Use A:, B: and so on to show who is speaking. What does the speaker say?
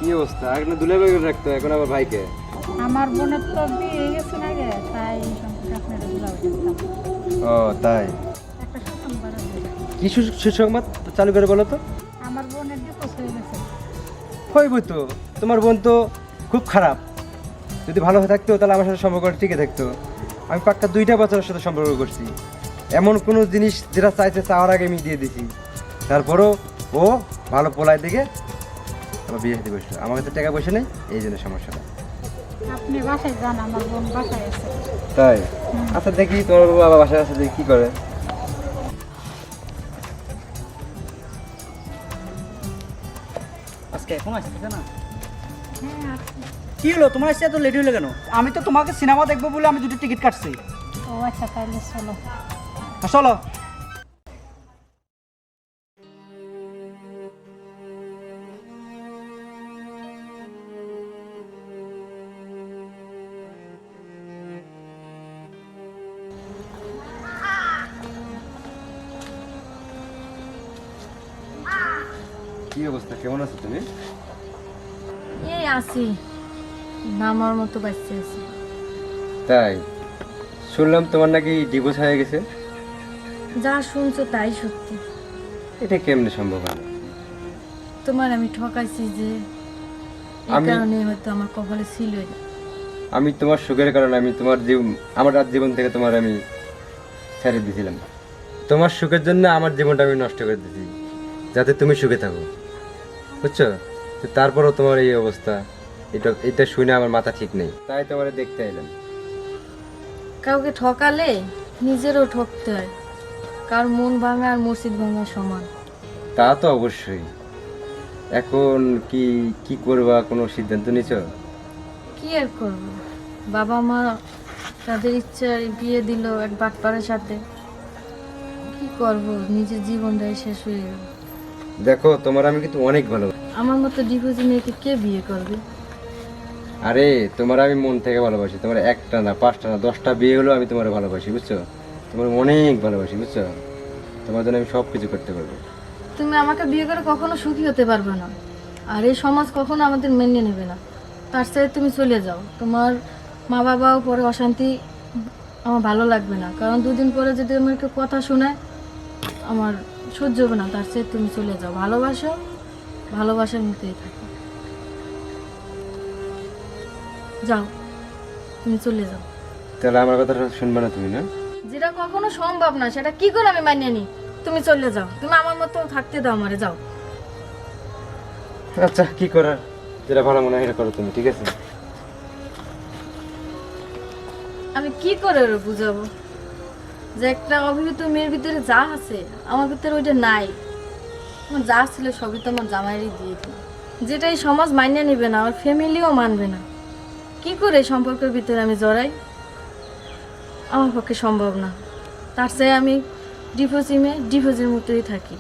A: কি অবস্থা? এখন দুলাভাই করে রাখতো, এখন আবার ভাইকে।
B: আমার বোনের তো বিয়ে হয়ে গেছে না গে, তাই এই সম্পর্কে আপনারা দুলাভাই দিতাম।
A: ও তাই?
B: একটা সুসংবাদ আছে।
A: কি সুসংবাদ চালু করে বলো তো?
B: আমার বোনের ডিভোর্স হয়ে গেছে।
A: হইবই তো, তোমার বোন তো খুব খারাপ। যদি ভালো হয়ে থাকতো তাহলে আমার সাথে সম্পর্ক টিকে থাকতো। আমি পাক্কা 2টা বছরের সাথে সম্পর্ক করছি। এমন কোনো জিনিস যেটা চাইছে চাওয়ার আগে আমি দিয়ে দিছি, তারপরও ও ভালো পোলায় দিকে আমার বিয়ে সাথে বসলো। আমার কাছে টাকা পয়সা নেই, এই জন্য সমস্যাটা।
B: আপনি বাসায় যান, আমার বোন বাসায় আছে।
A: তাই? আচ্ছা দেখি তোমার বাবা বাসায় আছে, দেখি কি করে।
C: আজকে এখন আসতেছে না?
B: হ্যাঁ আছে।
C: কি হলো তোমার আসতে এত লেট হলো কেন? আমি তো তোমাকে সিনেমা দেখবো বলে আমি 2টি টিকিট কাটছি।
B: ও আচ্ছা, তাহলে চলো।
C: চলো।
A: কি অবস্থা, কেমন আছো তুমি?
D: এই আছি, নামার মতো বাচ্চা আছি।
A: তাই? শুনলাম তোমার নাকি ডিভোর্স হয়ে গেছে।
D: যা শুনছো তাই সত্যি।
A: এটা কেমনে সম্ভব হয়?
D: তোমার আমি ঠকাইছি যে, এই কারণে হয়তো আমার কপালে ছিল।
A: আমি তোমার সুখের কারণে আমি তোমার আমার রাত জীবন থেকে তোমার আমি ছেড়ে দিয়েছিলাম। তোমার সুখের জন্য আমার জীবনটা আমি নষ্ট করে দিয়েছি, যাতে তুমি সুখে থাকো, বুঝছো? তো তারপরও তোমার এই অবস্থা, এটা শুনে আমার মাথা ঠিক নেই, তাই তোমার দেখতে এলাম।
D: কাউকে ঠকালে নিজেরও ঠকতে হয়, কার মন ভাঙা আর মসজিদ ভাঙা সমান।
A: তা তো অবশ্যই। এখন কি কি করবা, কোনো সিদ্ধান্ত নিছো?
D: কি আর করবো, বাবা মা তাদের ইচ্ছায় বিয়ে দিল এক বাটপাড়ের সাথে। কি করব, নিজের জীবনটাই শেষ হয়ে গেল।
A: দেখো তোমার আমি কিন্তু অনেক ভালো।
D: আমার মতো ডিভোর্স মেয়েকে কে বিয়ে করবে?
A: আরে তোমার আমি মন থেকে ভালোবাসি। তোমার 1টা না 5টা না 10টা বিয়ে হলেও আমি তোমার ভালোবাসি, বুঝছো? তোমার অনেক ভালোবাসি, বুঝছো? তোমার জন্য আমি সব কিছু করতে পারবো।
D: তুমি আমাকে বিয়ে করে কখনো সুখী হতে পারবে না, আর এই সমাজ কখনো আমাদের মেনে নেবে না। তার সাথে তুমি চলে যাও, তোমার মা বাবাও পরে অশান্তি, আমার ভালো লাগবে না। কারণ 2 দিন পরে যদি আমার কেউ কথা শোনায়, আমার সহ্য হবে না। তার সাথে তুমি চলে যাও, ভালোবাসো, ভালোবাসার মতোই থাকো। যাও, তুমি চলে যাও।
A: তাহলে আমার কথাটা শুনবে না তুমি, না?
D: যেটা কখনো সম্ভব না সেটা কি করে আমি মানিয়ে নিই? তুমি চলে যাও, তুমি আমার মতো থাকতে দাও আমারে, যাও।
A: আচ্ছা কি করার, যেটা ভালো মনে হয় এটা করো তুমি, ঠিক আছে?
D: আমি কি করে ওরে বুঝাবো যে একটা অভিহিত মেয়ের ভিতরে যা আছে আমার ভিতরে ওইটা নাই। আমার যা ছিল সবই তো আমার জামাইরই দিয়ে দিল, যেটা এই সমাজ মানিয়ে নেবে না, আমার ফ্যামিলিও মানবে না। কি করে এই সম্পর্কের ভিতরে আমি জড়াই? আমার পক্ষে সম্ভব না। তার চেয়ে আমি ডিভোর্সের মতোই থাকি।